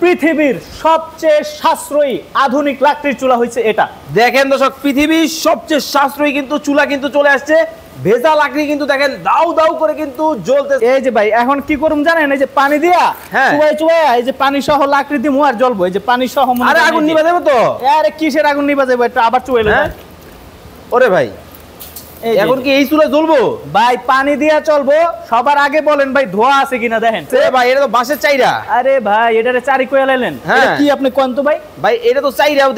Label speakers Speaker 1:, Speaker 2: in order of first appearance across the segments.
Speaker 1: পৃথিবীর সবচেয়ে সাশ্রয়ী আধুনিক লাকড়ির চুলা হইছে এটা।
Speaker 2: দেখেন দর্শক, পৃথিবীর সবচেয়ে সাশ্রয়ী কিন্তু চুলা কিন্তু চলে আসছে। ভেজা লাকড়ি কিন্তু দেখেন দাউ দাউ করে কিন্তু জ্বলতেছে।
Speaker 1: এই যে ভাই এখন কি করুম জানেন, এই যে পানি দিয়া চুবাই চুবাই এই যে পানি সহ লাকড়ি দিমু আর জ্বলবো। এই যে পানি সহ
Speaker 2: আরে আগুন নিভা যাবে তো?
Speaker 1: আরে কিসের আগুন নিভা যাবে, এটা আবার চুবাইলে
Speaker 2: ওরে ভাই এখন কি এই চুলা জ্বলবো?
Speaker 1: ভাই পানি দিয়া চলবো। সবার আগে বলেন ভাই ধোয়া আছে কিনা দেখেন।
Speaker 2: ভাই এটা তো বাঁশের চাইরা।
Speaker 1: আরে ভাই এটারে চারি কইয়া লাইলেন, এটা কি আপনি কোন তো ভাই?
Speaker 2: ভাই এটা তো চাইরাও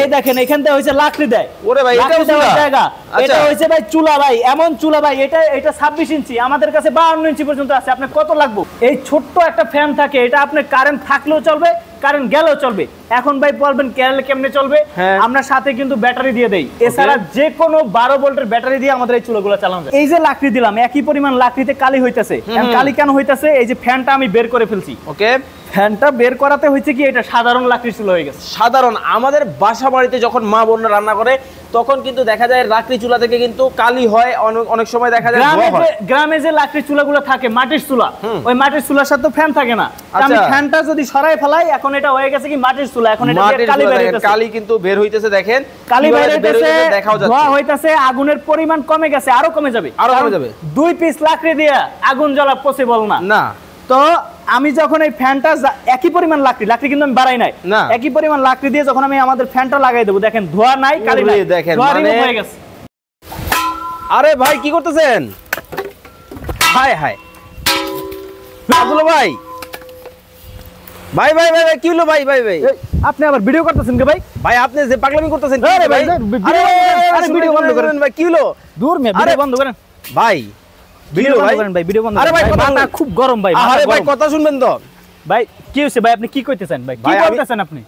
Speaker 1: এই দেখেন এখান থেকে হইছে লাকড়ি দেয়।
Speaker 2: ওরে ভাই এটা চুলা
Speaker 1: জায়গা, এটা হইছে ভাই চুলা। ভাই এমন চুলা ভাই, এটা 26 ইঞ্চি, আমাদের কাছে 52 ইঞ্চি পর্যন্ত আছে। আপনি কত লাগবে? এই ছোট্ট একটা ফ্যান থাকে, এটা আপনি কারেন্ট থাকলেও চলবে, কারেন্ট গেলেও চলবে। এখন ভাই বলবেন কেমনে চলবে? আমরা সাথে কিন্তু ব্যাটারি দিয়ে দেই। এছাড়া যে কোনো 12 ভোল্টের ব্যাটারি দিয়ে আমাদের এই চুলাগুলো চালানো যায়। এই যে লাকড়ি দিলাম, একই পরিমাণ লাকড়িতে কালি হইতাছে। কালি কেন হইতাছে? এই যে ফ্যানটা আমি বের করে ফেলছি।
Speaker 2: ওকে,
Speaker 1: ফ্যানটা বের করাতে হইছে কি, এটা সাধারণ লাকড়ির চুলা হয়ে গেছে।
Speaker 2: সাধারণ আমাদের বাসা বাড়িতে যখন মা বোনরা রান্না করে তখন কিন্তু দেখা যায় লাকড়ি চুলা থেকে কিন্তু কালি হয়। অনেক সময় দেখা যায়
Speaker 1: গ্রামে যে লাকড়ি চুলাগুলো থাকে মাটির চুলা, ওই মাটির চুলার সাথে ফ্যান থাকে না। আমি ফ্যানটা যদি সরাই ফেলাই, এখন এটা হয়ে গেছে কি মাটির চুলা। এখন এটা কালি বের হইতেছে,
Speaker 2: কালি কিন্তু বের হইতেছে। দেখেন
Speaker 1: কালি বের হইতেছে, ধোঁয়া হইতাছে। আগুনের পরিমাণ কমে গেছে, আরো কমে যাবে,
Speaker 2: আরো কমে যাবে।
Speaker 1: 2 পিস লাকড়ি দিয়ে আগুন জ্বালা পসিবল না। তো আমি যখন এই ফ্যানটা একই পরিমাণ লাকড়ি কিন্তু আমি বাড়াই নাই, একই পরিমাণ লাকড়ি দিয়ে যখন আমি আমাদের ফ্যানটা লাগাই দেবো, দেখেন ধোঁয়া নাই, কালি নাই,
Speaker 2: দেখেন
Speaker 1: হয়ে গেছে।
Speaker 2: আরে ভাই কি করতেছেন? হায় হায় আব্দুল্লাহ ভাই, ভাই ভাই ভাই ভাই কি হলো? ভাই ভাই ভাই
Speaker 1: আপনি আবার ভিডিও করতেছেন কে ভাই?
Speaker 2: ভাই আপনি যে পাগলামি করতেছেন
Speaker 1: আরে ভাই ভিডিও বন্ধ করেন
Speaker 2: ভাই। কি হলো?
Speaker 1: দূর মে ভিডিও বন্ধ করেন
Speaker 2: ভাই, ভিডিও বন্ধ করেন ভাই, ভিডিও বন্ধ। আরে ভাই
Speaker 1: মাথা খুব গরম ভাই।
Speaker 2: আরে ভাই কথা শুনবেন তো
Speaker 1: ভাই। কি হইছে ভাই? আপনি কি কইতেছেন ভাই? কি বলতেছেন আপনি?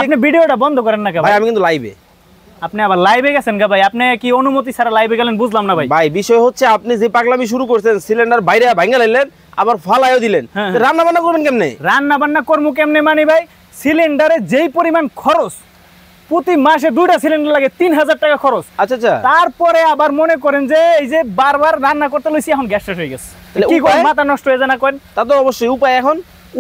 Speaker 2: আপনি
Speaker 1: ভিডিওটা বন্ধ করেন না কে ভাই?
Speaker 2: আমি কিন্তু লাইভে।
Speaker 1: আপনি আবার লাইভে গেছেন কে ভাই? আপনি কি অনুমতি ছাড়া লাইভে গেলেন? বুঝলাম না ভাই।
Speaker 2: ভাই বিষয় হচ্ছে আপনি যে পাগলামি শুরু করছেন, সিলিন্ডার বাইরে ভাঙা লাইলেন, আবার ফালাইও দিলেন। রান্না বান্না করবেন কেমনে?
Speaker 1: রান্না বান্না করবো কেমনে মানে ভাই, সিলিন্ডারে যেই পরিমাণ খরচ, প্রতি মাসে 2টা সিলিন্ডার লাগে, 3000 টাকা খরচ।
Speaker 2: আচ্ছা,
Speaker 1: তারপরে আবার মনে করেন যে এই যে বারবার রান্না করতে লইছি, এখন গ্যাস শেষ হয়ে গেছে। কি করেন? মাথা নষ্ট হয়ে যায় না? করেন
Speaker 2: তা তো অবশ্যই।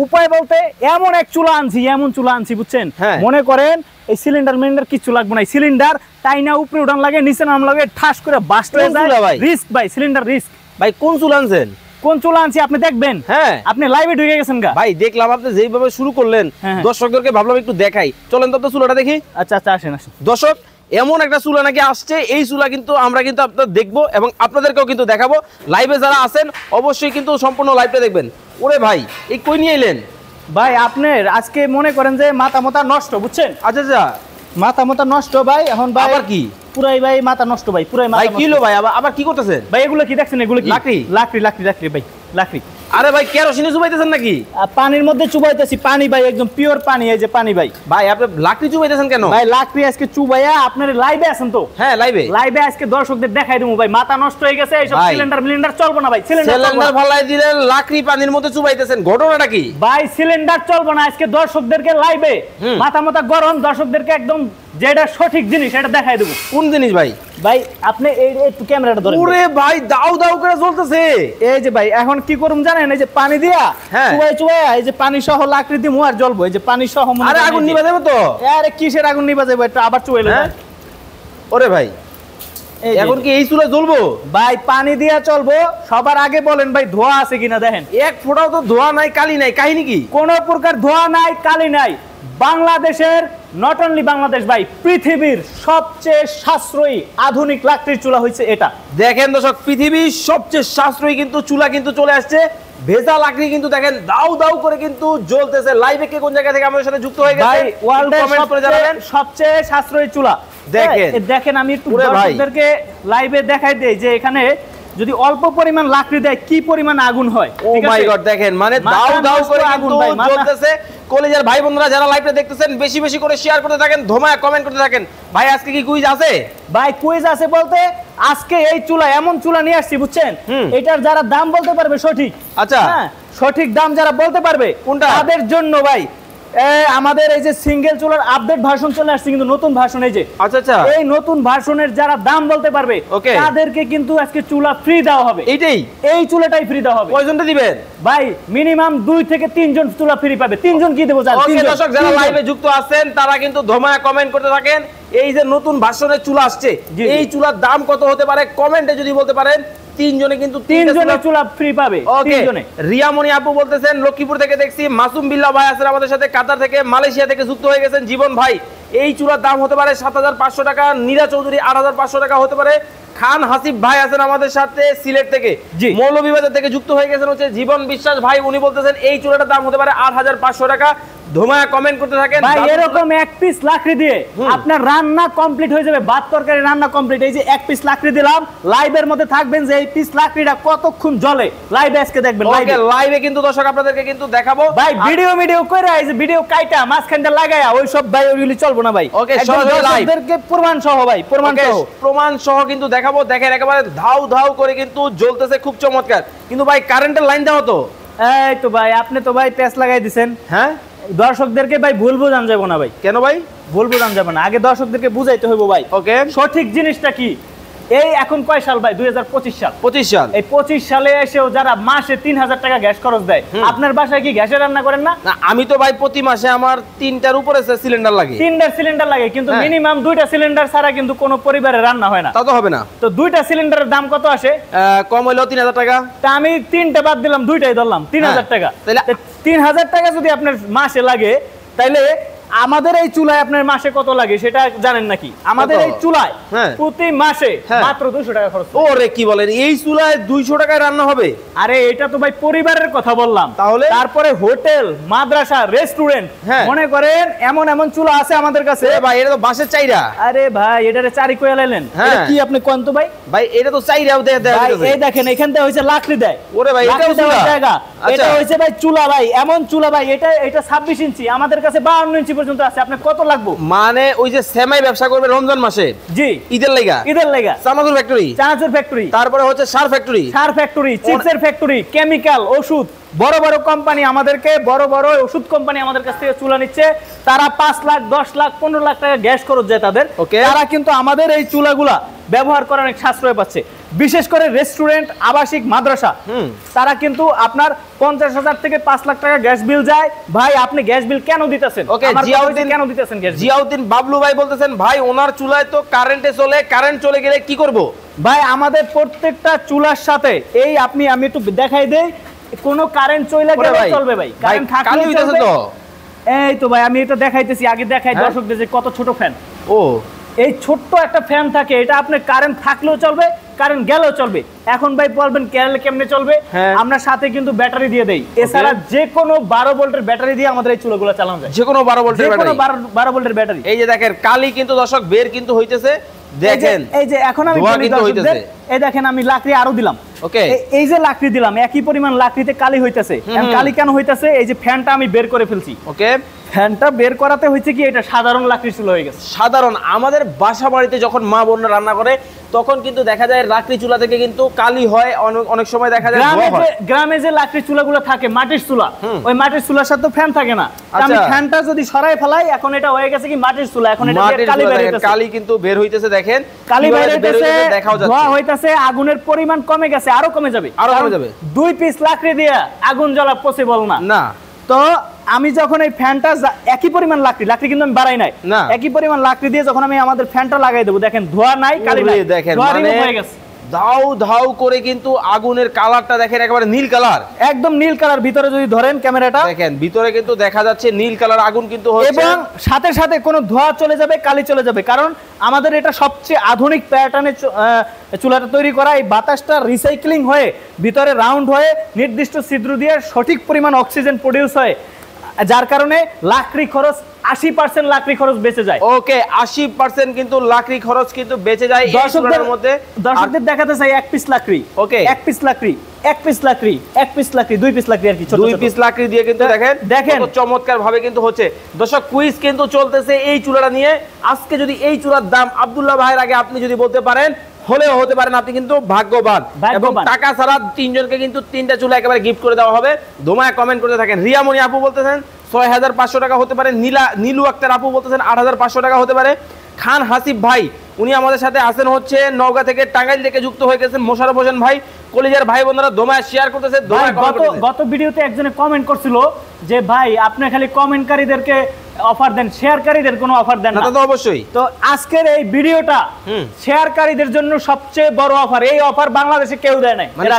Speaker 1: উপায় বলতে এমন এক চুলা আনছি বুঝছেন। মনে করেন এই সিলিন্ডার কিছু লাগবে না। সিলিন্ডার টাইনা উপরে উঠান লাগে, নিচে নাম লাগে, ঠাস করে বাস্ট হয়ে যায়। রিস্ক ভাই, সিলিন্ডার রিস্ক ভাই।
Speaker 2: কোন চুলা আনছেন?
Speaker 1: কোন চুলা আনছি আপনি দেখবেন। আপনি লাইভে ঢুকে গেছেন গা
Speaker 2: ভাই? দেখলাম আপনি যেইভাবে শুরু করলেন, দর্শকদেরকে ভাবলাম একটু দেখাই। চলেন তো চুলাটা দেখি।
Speaker 1: আচ্ছা আসেন।
Speaker 2: দর্শক, এমন একটা চুলা নাকি আসছে। এই চুলা কিন্তু আমরা কিন্তু আপনাদের দেখবো এবং আপনাদেরকেও কিন্তু দেখাবো। লাইভে যারা আছেন অবশ্যই কিন্তু সম্পূর্ণ লাইভটা দেখবেন। ওরে ভাই এই কই নিয়ে এলেন
Speaker 1: ভাই? আপনার আজকে মনে করেন যে মাথা নষ্ট বুঝছেন।
Speaker 2: আচ্ছা,
Speaker 1: মাথা নষ্ট ভাই। এখন ভাই আবার কি পুরাই ভাই মাথা নষ্ট ভাই, পুরাই মাথা।
Speaker 2: কি হলো ভাই? আবার কি করতেছেন
Speaker 1: ভাই? এগুলো কি দেখছেন? এগুলো কি লাকড়ি ভাই, লাকড়ি।
Speaker 2: আরে ভাই কেরোসিনে চুবাইতেছেন নাকি?
Speaker 1: পানির মধ্যে চুবাইতেছি পানি ভাই, একদম পিওর পানি। এই যে পানি ভাই।
Speaker 2: ভাই আপনি লাকড়ি চুবাইতেছেন কেন?
Speaker 1: ভাই লাকড়ি আজকে চুবাইয়া আপনার লাইভে আছেন তো?
Speaker 2: হ্যাঁ লাইভে
Speaker 1: আজকে দর্শকদের দেখাই দেবো ভাই। মাথা নষ্ট হয়ে গেছে, এইসব সিলিন্ডার চলবো না ভাই।
Speaker 2: সিলিন্ডার ফালাই দিলেন, লাকড়ি পানির মধ্যে চুবাইতেছেন, ঘটনাটা কি
Speaker 1: ভাই? সিলিন্ডার চলবো না আজকে দর্শকদেরকে লাইভে মাথা গরম, দর্শকদেরকে একদম যেটা সঠিক জিনিস এটা দেখাই দেবো।
Speaker 2: কোন জিনিস ভাই?
Speaker 1: ভাই আপনি একটু ক্যামেরাটা ধরেন।
Speaker 2: ওরে ভাই দাউ দাউ করে জ্বলতেছে।
Speaker 1: এই যে ভাই এখন কি করুম জানেন, এই যে পানি দিয়া চুবাই এই যে পানি সহ লাকড়ি দিমু আর জ্বলবো। এই যে পানি সহ।
Speaker 2: আরে আগুন নিভা যাবে তো?
Speaker 1: আরে কিসের আগুন নিভা যাবে, এটা আবার চুবাইলে।
Speaker 2: ওরে ভাই এখন কি এই চুলা জ্বলবো?
Speaker 1: ভাই পানি দিয়া চলবো। সবার আগে বলেন ভাই ধোয়া আছে কিনা দেখেন।
Speaker 2: এক ফোঁটাও তো ধোয়া নাই, কালি নাই। কাহিনী কি?
Speaker 1: কোন প্রকার ধোয়া নাই, কালি নাই। বাংলাদেশের, নট অনলি বাংলাদেশ ভাই, পৃথিবীর সবচেয়ে সাশ্রয়ী আধুনিক লাকড়ির চুলা হইছে এটা।
Speaker 2: দেখেন দর্শক, পৃথিবীর সবচেয়ে সাশ্রয়ী কিন্তু চুলা কিন্তু চলে আসছে। ভেজা লাকড়ি কিন্তু দেখেন দাউ দাউ করে কিন্তু জ্বলতেছে। লাইভে কে কোন জায়গা থেকে আমাদের সাথে যুক্ত হয়ে গেছে?
Speaker 1: ভাই ওয়ার্ল্ডের সবচেয়ে সাশ্রয়ী চুলা। দেখেন আমি একটু দর্শকদেরকে লাইভে দেখাই দেই যে এখানে যদি অল্প পরিমাণ লাকড়ি দেয় কি পরিমাণ আগুন হয়।
Speaker 2: ও মাই গড, দেখেন মানে দাউ দাউ করে আগুন জ্বলতেছে। কলেজের ভাই বোনরা যারা লাইভটা দেখতেছেন বেশি বেশি করে শেয়ার করতে থাকেন, ধোমায় কমেন্ট করতে থাকেন। ভাই আজকে কি কুইজ আছে?
Speaker 1: ভাই কুইজ আছে বলতে আজকে এই চুলা, এমন চুলা নিয়ে আসছি বুঝছেন, এটার যারা দাম বলতে পারবে সঠিক,
Speaker 2: আচ্ছা
Speaker 1: সঠিক দাম যারা বলতে পারবে কোনটা, তাদের জন্য ভাই আমাদের এই যে সিঙ্গেল চুলার আপডেট ভার্সন চলে আসছে, কিন্তু নতুন ভার্সন এই যে
Speaker 2: আচ্ছা আচ্ছা
Speaker 1: এই নতুন ভার্সনের যারা দাম বলতে পারবে
Speaker 2: Okay.
Speaker 1: তাদেরকে কিন্তু আজকে চুলা ফ্রি দেওয়া হবে।
Speaker 2: এইটাই
Speaker 1: এই চুলাটাই ফ্রি দেওয়া হবে।
Speaker 2: কয়জনটা দিবেন
Speaker 1: ভাই মিনিমাম 2 থেকে 3 জন চুলা ফ্রি পাবে। 3 জন কি দেবো জান?
Speaker 2: ওকে দর্শক যারা লাইভে যুক্ত আছেন তারা কিন্তু ধমায়া কমেন্ট করতে থাকেন। এই যে নতুন ভার্সনের চুলা আসছে,
Speaker 1: জি, জি।
Speaker 2: এই চুলার দাম কত হতে পারে কমেন্টে যদি বলতে পারেন। 3 জনে কিন্তু
Speaker 1: 3 জনের চুলা ফ্রি পাবে।
Speaker 2: ওকে
Speaker 1: 3 জনে।
Speaker 2: রিয়ামণি আপু বলতেছেন লক্ষ্মীপুর থেকে দেখছি, মাসুম বিল্লাহ ভাই আছেন আমাদের সাথে, কাতার থেকে, মালয়েশিয়া থেকে যুক্ত হয়ে গেছেন জীবন ভাই। এই চুলার দাম হতে পারে ৭৫০০ টাকা, নীরা চৌধুরী ৮৫০০ টাকা হতে পারে। খান হাসিব ভাই আছেন আমাদের সাথে সিলেট থেকে,
Speaker 1: জি।
Speaker 2: মৌলভীবাজার থেকে যুক্ত হয়ে গেছেন হচ্ছে জীবন বিশ্বাস ভাই, উনি বলতেছেন এই চুলাটার দাম হতে পারে ৮৫০০ টাকা। ধোমায়া কমেন্ট করতে থাকেন
Speaker 1: ভাই এরকম এক পিস লাকড়ি দিয়ে আপনার রান্না কমপ্লিট হয়ে যাবে, ভাত তরকারি রান্না কমপ্লিট। এই যে এক পিস লাকড়ি দিলাম, লাইভের মধ্যে থাকবেন যে এই পিস লাকড়িটা কতক্ষণ জ্বলে, লাইভে আজকে দেখবেন।
Speaker 2: ওকে লাইভে কিন্তু দর্শক আপনাদেরকে কিন্তু দেখাবো
Speaker 1: ভাই। ভিডিও কইরা এই যে ভিডিও কাইটা মাঝখানটা লাগায়া ওই সব ভাই ওইগুলি চলবো না ভাই।
Speaker 2: ওকে
Speaker 1: একদম দর্শকদেরকে প্রমাণ সহ ভাই,
Speaker 2: প্রমাণ সহ কিন্তু দেখাবো। দেখেন একেবারে ধাউ ধাউ করে কিন্তু জ্বলতেছে, খুব চমৎকার। কিন্তু ভাই কারেন্টের লাইন দাও তো।
Speaker 1: এই তো ভাই আপনি তো ভাই প্যাচ লাগাই দিছেন।
Speaker 2: হ্যাঁ
Speaker 1: দর্শকদেরকে ভাই ভুল বোঝান যাবো না ভাই।
Speaker 2: কেন ভাই
Speaker 1: ভুল বোঝান যাবে না, আগে দর্শকদেরকে বুঝাইতে হইব ভাই।
Speaker 2: ওকে
Speaker 1: সঠিক জিনিসটা কি। এই এখন কয় সাল ভাই? 2025 সাল।
Speaker 2: 25 সাল।
Speaker 1: এই 25 সালে এসেও যারা মাসে 3000 টাকা গ্যাস খরচ দেয়, আপনার বাসায় কি গ্যাসে রান্না করেন না?
Speaker 2: না আমি তো ভাই প্রতি মাসে আমার 3টার উপরে সিলিন্ডার লাগে।
Speaker 1: 3টা সিলিন্ডার লাগে, কিন্তু মিনিমাম 2টা সিলিন্ডার ছাড়া কিন্তু কোনো পরিবারে রান্না হয় না।
Speaker 2: তা তো হবে না।
Speaker 1: তো 2টা সিলিন্ডারের দাম কত আসে?
Speaker 2: কম হইলো 3000 টাকা।
Speaker 1: তা আমি 3টা বাদ দিলাম, 2টাই ধরলাম, 3000 টাকা।
Speaker 2: তাহলে
Speaker 1: 3000 টাকা যদি আপনার মাসে লাগে, তাইলে আমাদের এই চুলায় আপনার মাসে কত লাগে সেটা জানেন নাকি? আমাদের এই চুলায় প্রতি মাসে মাত্র 200 টাকা খরচ।
Speaker 2: ওরে কি বলেন, এই চুলায় 200 টাকায় রান্না হবে?
Speaker 1: আরে এটা তো ভাই পরিবারের কথা বললাম।
Speaker 2: তাহলে
Speaker 1: তারপরে হোটেল, মাদ্রাসা, রেস্টুরেন্ট, মনে করেন এমন এমন চুলা আছে আমাদের কাছে।
Speaker 2: ভাই এটা তো বাসের চাইরা।
Speaker 1: আরে ভাই এটারে চারি কইয়া লাইলেন, এটা কি আপনি কোন তো ভাই?
Speaker 2: ভাই এটা তো চাইরাও দেয়।
Speaker 1: এই দেখেন এখান থেকে হইছে লাকড়ি দেয়।
Speaker 2: ওরে ভাই এটাও চুলা
Speaker 1: জায়গা। এটা হইছে ভাই চুলা ভাই, এমন চুলা ভাই। এটা 26 ইঞ্চি, আমাদের কাছে 52 ইঞ্চি পর্যন্ত আছে। আপনি কত লাগবে?
Speaker 2: মানে ওই যে সেমাই ব্যবসা করবে রমজান মাসে,
Speaker 1: জি,
Speaker 2: ঈদের লাগা। চানাচুর ফ্যাক্টরি, তারপরে হচ্ছে সার ফ্যাক্টরি,
Speaker 1: চিপসের ফ্যাক্টরি, কেমিক্যাল, ওষুধ, বড় বড় কোম্পানি আমাদেরকে, বড় বড় ওষুধ কোম্পানি আমাদের কাছ থেকে চুলা নিচ্ছে। তারা 5 লাখ 10 লাখ 15 লাখ টাকা গ্যাস খরচ যায় তাদের। তারা কিন্তু আমাদের এই চুলাগুলা ব্যবহার করে অনেক সাশ্রয় পাচ্ছে। বিশেষ করে রেস্টুরেন্ট, আবাসিক, মাদ্রাসা, তারা কিন্তু আপনার 50,000 থেকে 5 লাখ টাকা গ্যাস বিল যায়। ভাই আপনি গ্যাস বিল কেন দিতেছেন? কেন দিতেছেন গ্যাস?
Speaker 2: জিয়াউদ্দিন বাবলু ভাই বলতেছেন ভাই ওনার চুলায় তো কারেন্টে চলে, কারেন্ট চলে গেলে কি করব?
Speaker 1: ভাই আমাদের প্রত্যেকটা চুলার সাথে এই আমি একটু দেখাই দেই, কোনো কারেন্ট চলে গেলে চলবে ভাই, কারেন্ট থাকলে চলবে তো। এই তো ভাই আমি এটা দেখাইতেছি, আগে দেখাই দর্শকদের যে কত ছোট ফ্যান।
Speaker 2: ও
Speaker 1: এই ছোট্ট একটা ফ্যান থাকে, এটা আপনার কারেন্ট থাকলেও চলবে, কারেন্ট গেলেও চলবে। এখন ভাই বলবেন কেমনে চলবে? আমরা সাথে কিন্তু ব্যাটারি দিয়ে দেই। এছাড়া যে কোনো 12 ভোল্টের ব্যাটারি দিয়ে আমাদের এই চুলাগুলো চালানো যায়।
Speaker 2: যে কোনো 12 ভোল্টের
Speaker 1: ব্যাটারি।
Speaker 2: এই যে দেখেন কালি কিন্তু দর্শক বের কিন্তু হইতেছে, দেখেন
Speaker 1: এই যে এখন আমি এই দেখেন আমি লাকড়ি আরো দিলাম।
Speaker 2: ওকে
Speaker 1: এই যে লাকড়ি দিলাম, একই পরিমাণ লাকড়িতে কালি হইতাছে। কালি কেন হইতাছে? এই যে ফ্যানটা আমি বের করে ফেলছি।
Speaker 2: ওকে
Speaker 1: ফ্যানটা বের করাতে হইছে কি, এটা সাধারণ লাকড়ি চুলা হয়ে গেছে।
Speaker 2: সাধারণ আমাদের বাসা বাড়িতে যখন মা বোনরা রান্না করে তখন কিন্তু দেখা যায় লাকড়ি চুলা থেকে কিন্তু কালি হয়, অনেক সময় দেখা যায়
Speaker 1: গ্রামে যে লাকড়ি চুলাগুলো থাকে মাটির চুলা, ওই মাটির চুলার সাথে ফ্যান থাকে না। আমি ফ্যানটা যদি সরাই ফেলাই, এখন এটা হয়ে গেছে কি মাটির চুলা। এখন এটা কালি বের হইতেছে,
Speaker 2: কালি কিন্তু বের হইতেছে। দেখেন
Speaker 1: কালি বের হইতেছে, ধোঁয়া হইতাছে, আগুনের পরিমাণ কমে গেছে, আরো কমে যাবে। 2 পিস লাকড়ি দিয়ে আগুন জ্বলা পসিবল না। তো আমি যখন এই ফ্যানটা একই পরিমাণ লাকড়ি কিন্তু আমি বাড়াই নাই, একই পরিমাণ লাকড়ি দিয়ে যখন আমি আমাদের ফ্যানটা লাগাই দেবো, দেখেন ধোঁয়া নাই, কালি নাই,
Speaker 2: দেখেন
Speaker 1: হয়ে গেছে।
Speaker 2: ধাউ ধাউ করে কিন্তু আগুনের কালারটা দেখেন একেবারে নীল কালার,
Speaker 1: একদম নীল কালার। ভিতরে যদি ধরেন ক্যামেরাটা,
Speaker 2: দেখেন ভিতরে কিন্তু দেখা যাচ্ছে নীল কালার আগুন কিন্তু হচ্ছে,
Speaker 1: এবং সাথে সাথে কোনো ধোঁয়া চলে যাবে, কালি চলে যাবে। কারণ আমাদের এটা সবচেয়ে আধুনিক প্যাটার্নে চুলাটা তৈরি করা। এই বাতাসটা রিসাইক্লিং হয়ে ভিতরে রাউন্ড হয়ে নির্দিষ্ট ছিদ্র দিয়ে সঠিক পরিমাণ অক্সিজেন প্রডিউস হয়, যার কারণে লাকড়ি খরচ 80% লাকড়ি খরচ বেঁচে যায়।
Speaker 2: ওকে 80% কিন্তু লাকড়ি খরচ কিন্তু বেঁচে যায় এই চুলার মধ্যে।
Speaker 1: দর্শকদের দেখাতে চাই এক পিস লাকড়ি।
Speaker 2: ওকে
Speaker 1: এক পিস লাকড়ি, এক পিস লাকড়ি, এক পিস লাকড়ি, 2 পিস লাকড়ি আর কি, ছোট
Speaker 2: 2 পিস লাকড়ি দিয়ে কিন্তু দেখেন কত চমৎকার ভাবে কিন্তু হচ্ছে। দর্শক কুইজ কিন্তু চলতেছে এই চুলাটা নিয়ে। আজকে যদি এই চুলার দাম আব্দুল্লাহ ভাইয়ের আগে আপনি যদি বলতে পারেন, হলেও হতে পারেন আপনি কিন্তু ভাগ্যবান। এবং টাকা ছাড়া 3 জনকে কিন্তু 3টা চুলা একেবারে গিফট করে দেওয়া হবে। ধোমায় কমেন্ট করতে থাকেন। রিয়ামণি আপু বলতেছেন 6500 টাকা হতে পারে। নীলু আক্তার আপু বলতেছেন 8500 টাকা হতে পারে। খান হাসিব ভাই উনি আমাদের সাথে আসেন হচ্ছে নওগাঁ থেকে, টাঙ্গাইল থেকে যুক্ত হয়ে গেছেন। মোশাররফ হোসেন ভাই, কলিজার ভাই বোনেরা দমায় শেয়ার করতেছে, দমায় কমেন্ট করতেছে।
Speaker 1: গত ভিডিওতে একজনে কমেন্ট করছিল যে ভাই আপনি খালি কমেন্টকারীদেরকে অফার দেন, শেয়ারকারীদের কোনো অফার দেন না।
Speaker 2: তো অবশ্যই
Speaker 1: তো আজকের এই ভিডিওটা শেয়ারকারীদের জন্য সবচেয়ে বড় অফার। এই অফার বাংলাদেশে কেউ দেয় নাই,
Speaker 2: মানে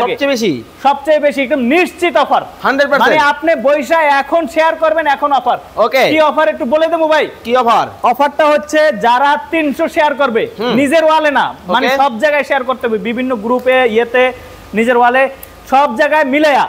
Speaker 2: সবচেয়ে বেশি
Speaker 1: একদম নিশ্চিত অফার
Speaker 2: 100%।
Speaker 1: মানে আপনি বৈশা এখন শেয়ার করবেন, এখন অফার।
Speaker 2: ওকে,
Speaker 1: কি অফার একটু বলে দেবো ভাই?
Speaker 2: কি অফার?
Speaker 1: অফারটা হচ্ছে যারা 300 শেয়ার করবে, নিজের ওয়ালে না, মানে সব জায়গায় শেয়ার করতে হবে, বিভিন্ন গ্রুপে, ইয়েতে, নিজের ওয়ালে, সব জায়গায় মিলায়া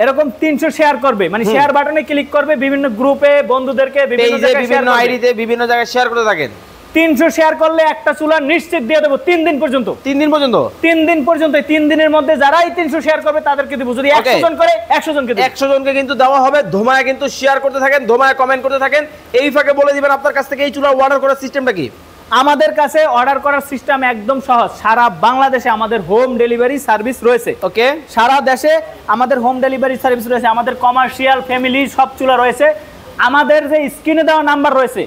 Speaker 1: এরকম 300 শেয়ার করবে, মানে শেয়ার বাটনে ক্লিক করবে, বিভিন্ন গ্রুপে বন্ধুদেরকে বিভিন্ন জায়গায় শেয়ার করবে,
Speaker 2: আইডিতে বিভিন্ন জায়গায় শেয়ার করতে থাকেন।
Speaker 1: 300 শেয়ার করলে একটা চুলা নিশ্চিত দিয়ে দেবো 3 দিন পর্যন্ত।
Speaker 2: 3 দিন পর্যন্ত? 3
Speaker 1: দিন পর্যন্ত। 3 দিনের মধ্যে যারাই 300 শেয়ার করবে তাদেরকে দিব। যদি 100 জন করে 100 জনকে দিব।
Speaker 2: 100 জনকে কিন্তু দেওয়া হবে। ধোমায় কিন্তু শেয়ার করতে থাকেন, ধোমায় কমেন্ট করতে থাকেন। এই ফাঁকে বলে দিবেন আপনার কাছ থেকে এই চুলা অর্ডার করার সিস্টেমটা কি?
Speaker 1: আমাদের কাছে অর্ডার করার সিস্টেম একদম সহজ। সারা বাংলাদেশে আমাদের হোম ডেলিভারি সার্ভিস রয়েছে।
Speaker 2: ওকে,
Speaker 1: সারা দেশে আমাদের হোম ডেলিভারি সার্ভিস রয়েছে। আমাদের কমার্শিয়াল, ফ্যামিলি সব চুলা রয়েছে। আমাদের যে স্ক্রিনে দেওয়া নাম্বার রয়েছে,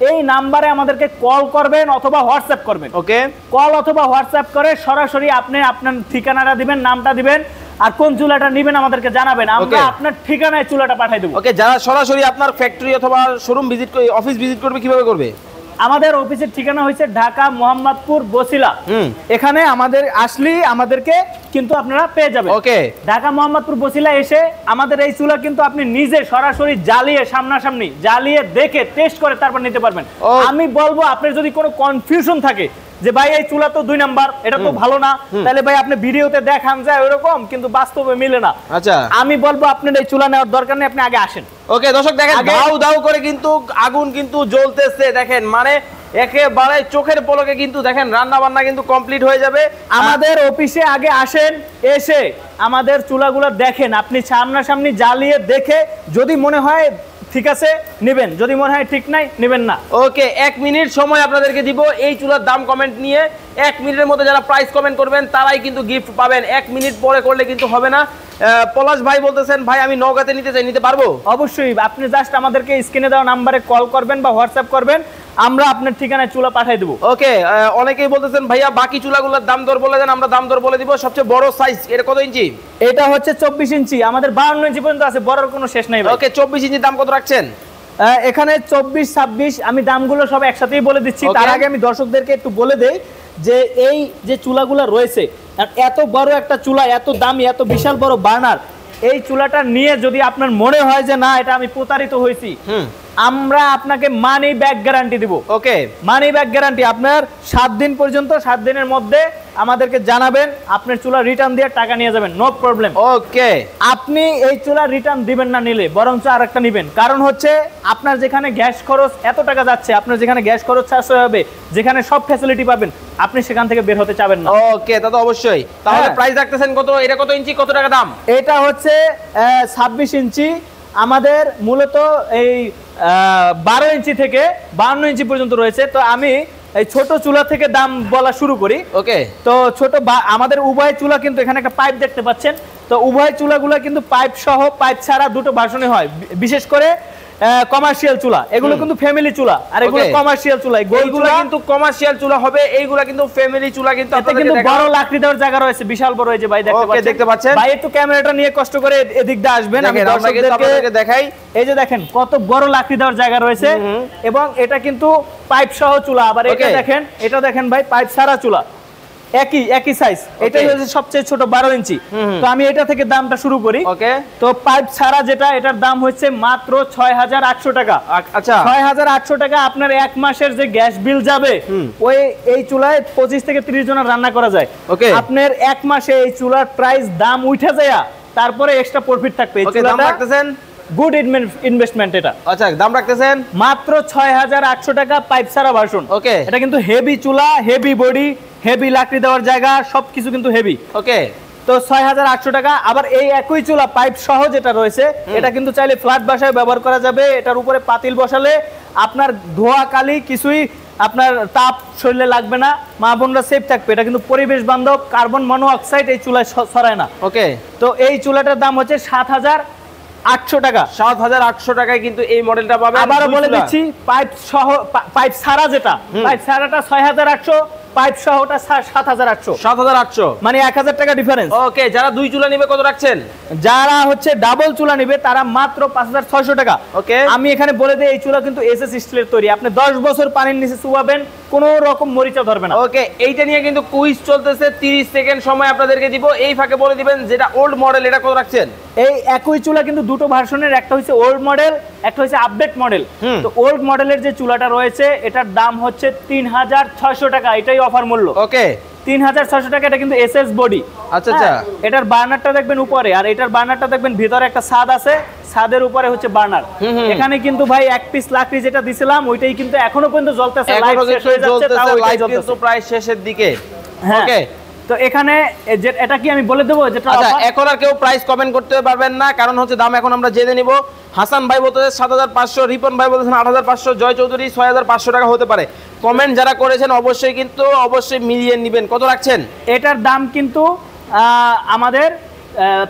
Speaker 1: এই নাম্বারে আমাদেরকে কল করবেন অথবা হোয়াটসঅ্যাপ করবেন।
Speaker 2: ওকে,
Speaker 1: কল অথবা হোয়াটসঅ্যাপ করে সরাসরি আপনি আপনার ঠিকানাটা দিবেন, নামটা দিবেন, আর কোন চুলাটা নেবেন আমাদেরকে জানাবেন। আমরা আপনার ঠিকানায় চুলাটা পাঠিয়ে দেব।
Speaker 2: ওকে, যারা সরাসরি আপনার ফ্যাক্টরি অথবা শোরুম ভিজিট করে, অফিস ভিজিট করবে, কিভাবে করবে?
Speaker 1: আমাদের অফিসের ঠিকানা হচ্ছে ঢাকা মোহাম্মদপুর বসিলা। এখানে আমাদের আসলেই আমাদেরকে কিন্তু আপনারা পেয়ে যাবেন।
Speaker 2: ওকে,
Speaker 1: ঢাকা মোহাম্মদপুর বসিলা এসে আমাদের এই চুলা কিন্তু আপনি নিজে সরাসরি জ্বালিয়ে, সামনাসামনি জ্বালিয়ে দেখে টেস্ট করে তারপর নিতে পারবেন। আমি বলবো আপনার যদি কোনো কনফিউশন থাকে যে ভাই এই চুলা তো 2 নাম্বার, এটা তো ভালো না, তাহলে ভাই আপনি ভিডিওতে দেখান যায় ওরকম, কিন্তু বাস্তবে মিলে না।
Speaker 2: আচ্ছা,
Speaker 1: আমি বলবো আপনার এই চুলা নেওয়ার দরকার নেই, আপনি আগে আসেন।
Speaker 2: ওকে দর্শক দেখেন, দাউ দাউ করে কিন্তু আগুন কিন্তু জ্বলতেছে, দেখেন মানে একেবারে চোখের পলকে কিন্তু দেখেন রান্না বান্না কিন্তু কমপ্লিট হয়ে যাবে।
Speaker 1: আমাদের অফিসে আগে আসেন, এসে আমাদের চুলাগুলো দেখেন, আপনি সামনাসামনি জ্বালিয়ে দেখে যদি মনে হয় ঠিক আছে নেবেন, যদি মনে হয় ঠিক নাই নেবেন না।
Speaker 2: ওকে, 1 মিনিট সময় আপনাদেরকে দিব এই চুলার দাম কমেন্ট নিয়ে। 1 মিনিটের মধ্যে যারা প্রাইস কমেন্ট করবেন তারাই কিন্তু গিফট পাবেন। 1 মিনিট পরে করলে কিন্তু হবে না। পলাশ ভাই বলতেছেন ভাই আমি নওগাঁতে নিতে চাই, নিতে পারবো?
Speaker 1: অবশ্যই, আপনি জাস্ট আমাদেরকে স্ক্রিনে দেওয়া নাম্বারে কল করবেন বা হোয়াটসঅ্যাপ করবেন, আমরা আপনার ঠিকানায় চুলা পাঠিয়ে দেব।
Speaker 2: ওকে, অনেকেই বলতেছেন ভাইয়া বাকি চুলাগুলোর দাম দর বলে দেন, আমরা দাম দর বলে দিব। সবচেয়ে বড় সাইজ এটা কত ইঞ্চি?
Speaker 1: এটা হচ্ছে 24 ইঞ্চি, আমাদের 52 ইঞ্চি পর্যন্ত আছে, বড়র কোনো শেষ নাই।
Speaker 2: ওকে, 24 ইঞ্চির দাম কত রাখছেন?
Speaker 1: এখানে 24, 26 আমি দামগুলো সব একসাথেই বলে দিচ্ছি। তার আগে আমি দর্শকদেরকে একটু বলে দেই যে এই যে চুলাগুলো রয়েছে, এত বড় একটা চুলা, এত দামি, এত বিশাল বড় বার্নার, এই চুলাটা নিয়ে যদি আপনার মনে হয় যে না এটা আমি প্রতারিত হয়েছি, আমরা আপনাকে মানি ব্যাক গ্যারান্টি দিব।
Speaker 2: ওকে,
Speaker 1: মানি ব্যাক গ্যারান্টি আপনার 7 দিন পর্যন্ত, 7 দিনের মধ্যে আমাদেরকে জানাবেন, আপনার চুলা রিটার্ন দিয়ে টাকা নিয়ে যাবেন, নো প্রবলেম।
Speaker 2: ওকে,
Speaker 1: আপনি এই চুলা রিটার্ন দিবেন না নিলে, বরঞ্চ আরেকটা নেবেন। কারণ হচ্ছে আপনার যেখানে গ্যাস খরচ এত টাকা যাচ্ছে, আপনার যেখানে গ্যাস খরচ সাশ্রয় হবে, যেখানে সব ফ্যাসিলিটি পাবেন, আপনি সেখান থেকে বের হতে চাবেন না।
Speaker 2: ওকে, তা তো অবশ্যই। তাহলে প্রাইস রাখতেছেন কত? এটা কত ইঞ্চি, কত টাকা দাম?
Speaker 1: এটা হচ্ছে 26 ইঞ্চি। আমাদের মূলত এই 12 ইঞ্চি থেকে 52 ইঞ্চি পর্যন্ত রয়েছে। তো আমি এই ছোট চুলা থেকে দাম বলা শুরু করি।
Speaker 2: ওকে,
Speaker 1: তো ছোট আমাদের উভয় চুলা কিন্তু এখানে একটা পাইপ দেখতে পাচ্ছেন। তো উভয় চুলাগুলো কিন্তু পাইপ সহ, পাইপ ছাড়া দুটো ভার্সনে হয়। বিশেষ করে কমার্শিয়াল চুলা, এগুলো কিন্তু ফ্যামিলি চুলা, আর এগুলো কমার্শিয়াল চুলা।
Speaker 2: গোলগুলো কিন্তু কমার্শিয়াল চুলা হবে, এইগুলা কিন্তু ফ্যামিলি চুলা। কিন্তু
Speaker 1: আপনাদের কিন্তু বড় লাকড়ি দেওয়ার জায়গা রয়েছে, বিশাল বড়। এই যে ভাই দেখতে পাচ্ছেন, ভাই একটু ক্যামেরাটা নিয়ে কষ্ট করে এদিক দিয়ে আসবেন, আমি দর্শকদেরকে দেখাই। এই যে দেখেন কত বড় লাকড়ি দেওয়ার জায়গা রয়েছে, এবং এটা কিন্তু পাইপ সহ চুলা। আবার এটা দেখেন ভাই পাইপ ছাড়া চুলা, একই সাইজ। এটাই হচ্ছে সবচেয়ে ছোট 12 ইঞ্চি। তো আমি এটা থেকে দামটা শুরু করি।
Speaker 2: ওকে,
Speaker 1: তো পাইপ ছাড়া যেটা, এটার দাম হচ্ছে মাত্র 6800 টাকা।
Speaker 2: আচ্ছা,
Speaker 1: 6800 টাকা আপনার 1 মাসের যে গ্যাস বিল যাবে, ওই এই চুলায় 25 থেকে 30 জনের রান্না করা যায়।
Speaker 2: ওকে,
Speaker 1: আপনার 1 মাসে এই চুলার প্রাইস দাম উঠে যায়, তারপরে এক্সট্রা প্রফিট থাকবে। এই চুলাটা
Speaker 2: দাম রাখতেছেন
Speaker 1: গুড ইনভেস্টমেন্ট। এটা
Speaker 2: আচ্ছা, দাম রাখতেছেন
Speaker 1: মাত্র 6800 টাকা, পাইপ ছাড়া ভার্সন।
Speaker 2: ওকে,
Speaker 1: এটা কিন্তু হেভি চুলা, হেভি বডি, হেভি লাকড়ি দেওয়ার জায়গা, সবকিছু কিন্তু হেভি।
Speaker 2: ওকে,
Speaker 1: তো 6800 টাকা। আবার এই একই চুলা পাইপ সহ যেটা রয়েছে, এটা কিন্তু চাইলে ফ্ল্যাট বাসায় ব্যবহার করা যাবে। এটার উপরে পাতিল বসালে আপনার ধোয়া কালি কিছুই আপনার তাপ শরীরে লাগবে না, মা বোনরা সেফ থাকবে। এটা কিন্তু পরিবেশ বান্ধব, কার্বন মনোঅক্সাইড এই চুলায় ছড়ায় না।
Speaker 2: ওকে,
Speaker 1: তো এই চুলাটার দাম হচ্ছে 7000 800 টাকা।
Speaker 2: 7800 টাকায় কিন্তু এই মডেলটা পাবেন।
Speaker 1: আবারও বলে দিচ্ছি, পাইপ সহ, পাইপ ছাড়া যেটা, পাইপ ছাড়াটা 6800, পাইপ সহটা 7800।
Speaker 2: 7800
Speaker 1: মানে 1000 টাকা ডিফারেন্স।
Speaker 2: ওকে, যারা 2 চুলা নিবে কত রাখছেন?
Speaker 1: যারা হচ্ছে ডাবল চুলা নিবে তারা মাত্র 5600 টাকা।
Speaker 2: ওকে,
Speaker 1: আমি এখানে বলে দিই এই চুলা কিন্তু এসএস স্টিলের তৈরি, আপনি 10 বছর পানির নিচে চুবাবেন কোনো রকম মরিচা ধরবে না।
Speaker 2: ওকে, এইটা নিয়ে কিন্তু কুইজ চলতেছে, 30 সেকেন্ড সময় আপনাদেরকে দিব। এই ফাঁকে বলে দিবেন যেটা ওল্ড মডেল এটা কত রাখছেন?
Speaker 1: এই একই চুলা কিন্তু দুটো ভার্সনের, একটা হচ্ছে ওল্ড মডেল, একটা হচ্ছে আপডেট মডেল। তো ওল্ড মডেলের যে চুলাটা রয়েছে এটার দাম হচ্ছে 3600 টাকা, এটাই অফার মূল্য।
Speaker 2: ওকে,
Speaker 1: 3600 টাকা। এটা কিন্তু এসএস বডি।
Speaker 2: আচ্ছা আচ্ছা।
Speaker 1: এটার বার্নারটা দেখবেন উপরে, আর এটার বার্নারটা দেখবেন ভিতরে একটা ছাদ আছে, ছাদের উপরে হচ্ছে বার্নার। এখানে কিন্তু ভাই এক পিস লাকড়ি যেটা দিছিলাম ওইটাই কিন্তু এখনো পর্যন্ত জ্বলতেছে, লাইভ শেষ হয়ে যাচ্ছে, তাও ওইটাই
Speaker 2: কিন্তু
Speaker 1: জ্বলতেছে
Speaker 2: প্রায় শেষের দিকে।
Speaker 1: হ্যাঁ।
Speaker 2: ওকে,
Speaker 1: তো এখানে এটা কি আমি বলে দেবো যেটা
Speaker 2: আচ্ছা,
Speaker 1: offer?
Speaker 2: এখন আর কেউ প্রাইস কমেন্ট করতে পারবেন না, কারণ হচ্ছে দাম এখন আমরা জেনে নিব। হাসান ভাই বলতেছে 7500, রিপন ভাই বলতেছেন 8500, জয় চৌধুরী 6500 টাকা হতে পারে। কমেন্ট যারা করেছেন অবশ্যই মিলিয়ে নেবেন। কত রাখছেন?
Speaker 1: এটার দাম কিন্তু আমাদের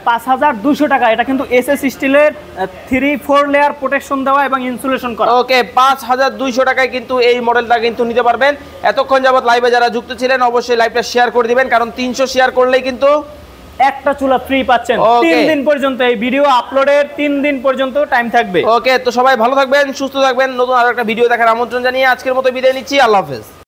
Speaker 1: 5200 টাকা। এটা কিন্তু এসএস স্টিলের 3-4 লেয়ার প্রোটেকশন দেওয়া এবং ইনসুলেশন করা।
Speaker 2: ওকে, 5200 টাকায় কিন্তু এই মডেলটা কিন্তু নিতে পারবেন। এতক্ষণ যাবত লাইভে যারা যুক্ত ছিলেন অবশ্যই লাইভটা শেয়ার করে দিবেন, কারণ 300 শেয়ার করলেই কিন্তু
Speaker 1: একটা চুলা ফ্রি পাচ্ছেন 3 দিন পর্যন্ত। এই ভিডিও আপলোডের 3 দিন পর্যন্ত টাইম থাকবে।
Speaker 2: ওকে, তো সবাই ভালো থাকবেন, সুস্থ থাকবেন। নতুন আরো একটা ভিডিও দেখার আমন্ত্রণ জানিয়ে আজকের মতো বিদায় নিচ্ছি। আল্লাহ হাফেজ।